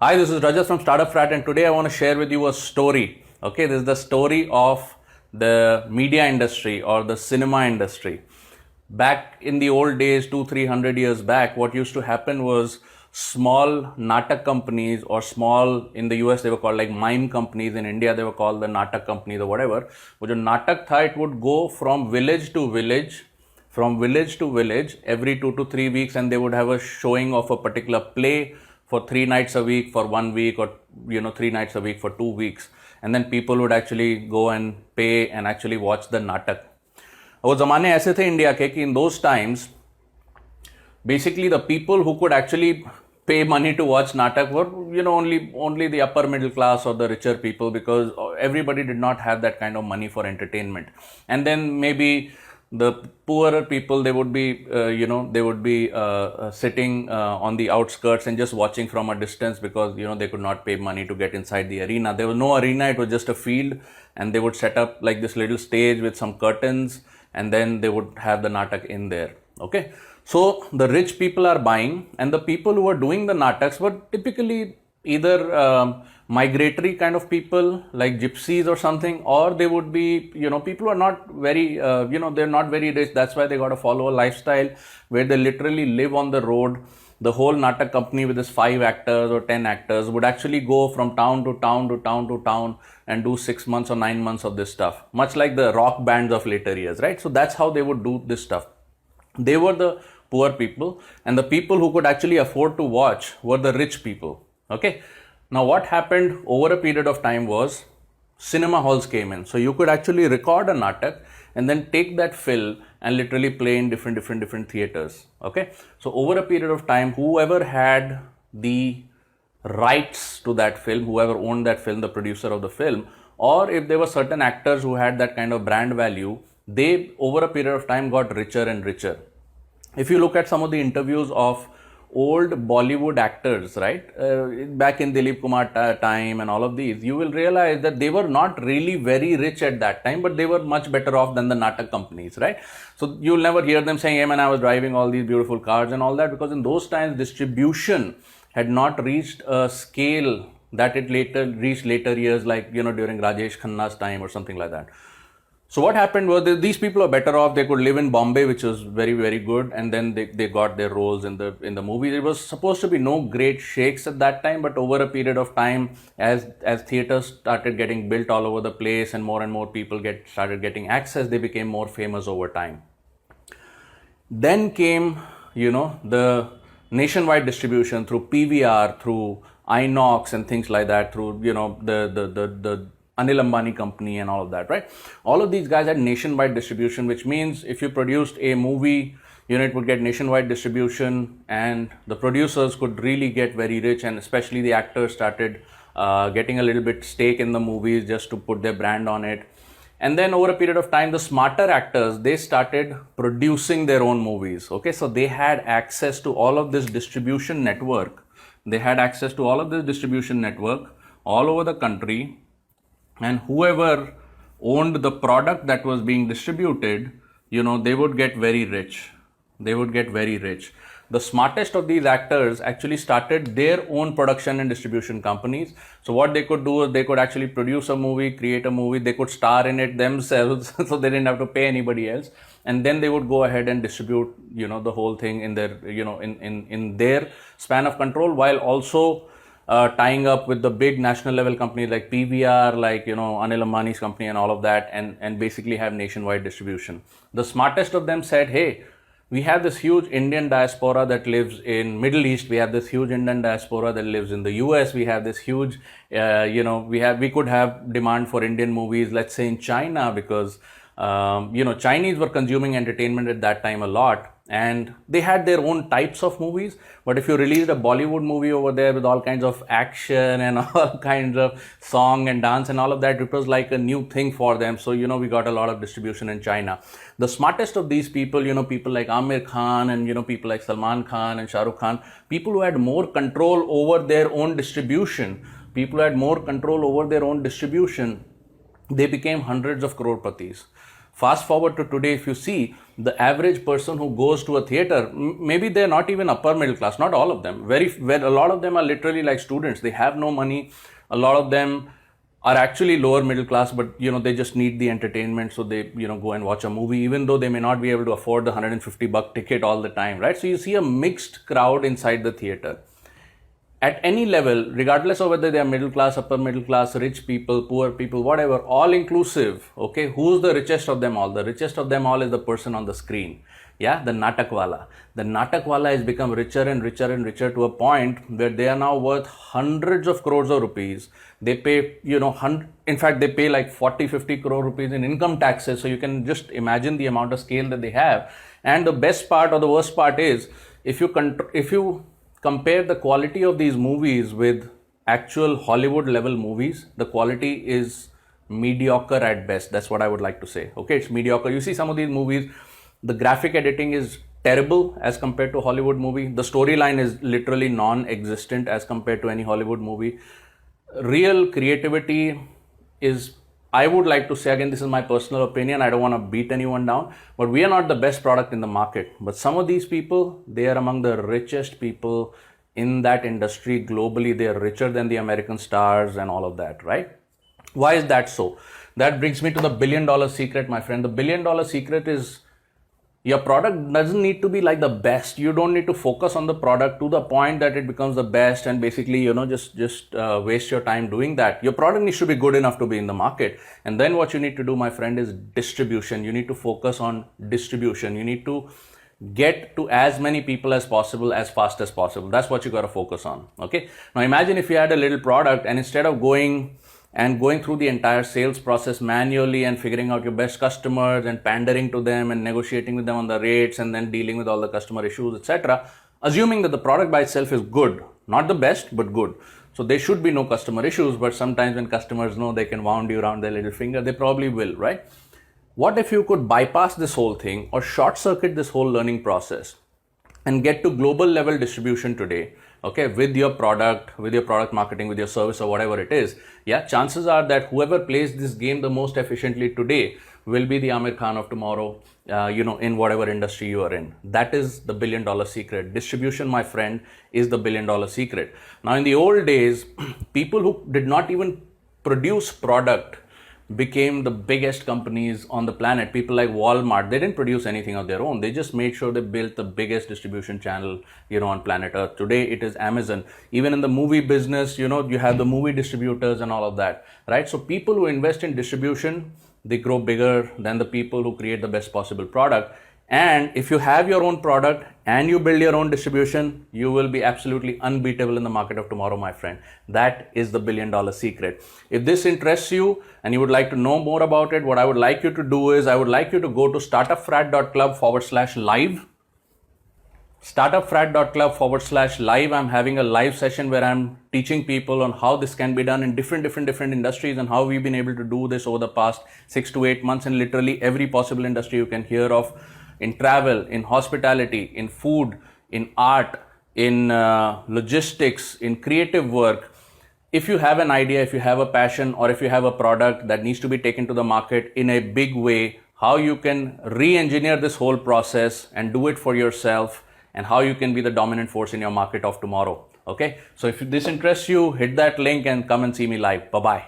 Hi, this is Rajat from StartupFrat, and today I want to share with you a story. Okay, this is the story of the media industry or the cinema industry. Back in the old days, 200-300 years back, what used to happen was small natak companies, or small, in the US they were called like mime companies, in India they were called the natak companies or whatever. But the natak tha, it would go from village to village, every 2 to 3 weeks, and they would have a showing of a particular play for 3 nights a week, for 1 week, or 3 nights a week for 2 weeks, and then people would actually go and pay and actually watch the natak. वो ज़माने ऐसे थे India के कि in those times basically the people who could actually pay money to watch natak were only the upper middle class or the richer people, because everybody did not have that kind of money for entertainment. And then maybe the poorer people, they would be sitting on the outskirts and just watching from a distance, because they could not pay money to get inside the arena. There was no arena, it was just a field, and they would set up like this little stage with some curtains, and then they would have the natak in there. Okay, so the rich people are buying, and the people who were doing the nataks were typically either migratory kind of people like gypsies or something, or they would be people who are not very they're not very rich. That's why they got to follow a lifestyle where they literally live on the road. The whole natak company with its 5 actors or 10 actors would actually go from town to town to town to town and do 6 months or 9 months of this stuff, much like the rock bands of later years, right? So that's how they would do this stuff. They were the poor people, and the people who could actually afford to watch were the rich people. Okay, now what happened over a period of time was cinema halls came in. So you could actually record a natak and then take that film and literally play in different theaters. Okay, so over a period of time, whoever had the rights to that film, whoever owned that film, the producer of the film, or if there were certain actors who had that kind of brand value, they over a period of time got richer and richer. If you look at some of the interviews of old Bollywood actors, right, back in Dilip Kumar time and all of these, you will realize that they were not really very rich at that time, but they were much better off than the natak companies, right? So you'll never hear them saying, hey man, I was driving all these beautiful cars and all that, because in those times distribution had not reached a scale that it reached later years, like during Rajesh Khanna's time or something like that. So what happened was these people are better off. They could live in Bombay, which was very, very good, and then they got their roles in the movies. It was supposed to be no great shakes at that time, but over a period of time, as theaters started getting built all over the place and more people started getting access, they became more famous over time. Then came the nationwide distribution through PVR, through Inox and things like that, through the Anil Ambani company and all of that, right? All of these guys had nationwide distribution, which means if you produced a movie, it would get nationwide distribution, and the producers could really get very rich, and especially the actors started getting a little bit stake in the movies just to put their brand on it. And then over a period of time, the smarter actors, they started producing their own movies. Okay, so they had access to all of this distribution network. All over the country. And whoever owned the product that was being distributed, they would get very rich. The smartest of these actors actually started their own production and distribution companies. So what they could do is they could actually produce a movie, create a movie, they could star in it themselves, so they didn't have to pay anybody else. And then they would go ahead and distribute, the whole thing in their, in their span of control, while also tying up with the big national level companies like PVR, like Anil Ambani's company and all of that, and basically have nationwide distribution. The smartest of them said, hey, we have this huge Indian diaspora that lives in Middle East, we have this huge Indian diaspora that lives in the US, we have this huge we could have demand for Indian movies, let's say in China, because Chinese were consuming entertainment at that time a lot, and they had their own types of movies. But if you released a Bollywood movie over there with all kinds of action and all kinds of song and dance and all of that, it was like a new thing for them. So, we got a lot of distribution in China. The smartest of these people, people like Aamir Khan and, people like Salman Khan and Shah Rukh Khan, people who had more control over their own distribution, they became hundreds of crore patis. Fast forward to today, if you see the average person who goes to a theater, maybe they're not even upper middle class, not all of them. A lot of them are literally like students. They have no money. A lot of them are actually lower middle class, but they just need the entertainment, so they go and watch a movie, even though they may not be able to afford the $150 ticket all the time, right? So you see a mixed crowd inside the theater. At any level, regardless of whether they are middle class, upper middle class, rich people, poor people, whatever, all inclusive, okay? Who's the richest of them all? The richest of them all is the person on the screen. Yeah, the Natakwala. The Natakwala has become richer and richer and richer to a point where they are now worth hundreds of crores of rupees. They pay, in fact, they pay like 40, 50 crore rupees in income taxes. So you can just imagine the amount of scale that they have. And the best part or the worst part is, if you compare the quality of these movies with actual Hollywood level movies, the quality is mediocre at best. That's what I would like to say. Okay, it's mediocre. You see some of these movies, the graphic editing is terrible as compared to a Hollywood movie. The storyline is literally non-existent as compared to any Hollywood movie. Real creativity is, I would like to say, again, this is my personal opinion, I don't want to beat anyone down, but we are not the best product in the market. But some of these people, they are among the richest people in that industry globally. They are richer than the American stars and all of that, right? Why is that so? That brings me to the $1 billion secret, my friend. The $1 billion secret is, your product doesn't need to be like the best. You don't need to focus on the product to the point that it becomes the best and basically, just waste your time doing that. Your product needs to be good enough to be in the market. And then what you need to do, my friend, is distribution. You need to focus on distribution. You need to get to as many people as possible, as fast as possible. That's what you got to focus on. Okay. Now imagine if you had a little product, and instead of going through the entire sales process manually and figuring out your best customers and pandering to them and negotiating with them on the rates and then dealing with all the customer issues, etc., assuming that the product by itself is good, not the best, but good. So there should be no customer issues, but sometimes when customers know they can wound you around their little finger, they probably will, right? What if you could bypass this whole thing or short circuit this whole learning process and get to global level distribution today, okay, with your product marketing, with your service or whatever it is? Yeah, chances are that whoever plays this game the most efficiently today will be the Aamir Khan of tomorrow, in whatever industry you are in. That is the $1 billion secret. Distribution, my friend, is the $1 billion secret. Now, in the old days, people who did not even produce product became the biggest companies on the planet. People like Walmart, they didn't produce anything of their own. They just made sure they built the biggest distribution channel, on planet Earth. Today, it is Amazon. Even in the movie business, you have the movie distributors and all of that, right? So people who invest in distribution, they grow bigger than the people who create the best possible product. And if you have your own product and you build your own distribution, you will be absolutely unbeatable in the market of tomorrow, my friend. That is the $1 billion secret. If this interests you and you would like to know more about it, what I would like you to do is, I would like you to go to startupfrat.club/live. startupfrat.club/live. I'm having a live session where I'm teaching people on how this can be done in different industries and how we've been able to do this over the past 6 to 8 months in literally every possible industry you can hear of. In travel, in hospitality, in food, in art, in logistics, in creative work. If you have an idea, if you have a passion, or if you have a product that needs to be taken to the market in a big way, how you can re-engineer this whole process and do it for yourself, and how you can be the dominant force in your market of tomorrow. Okay, so if this interests you, hit that link and come and see me live. Bye-bye.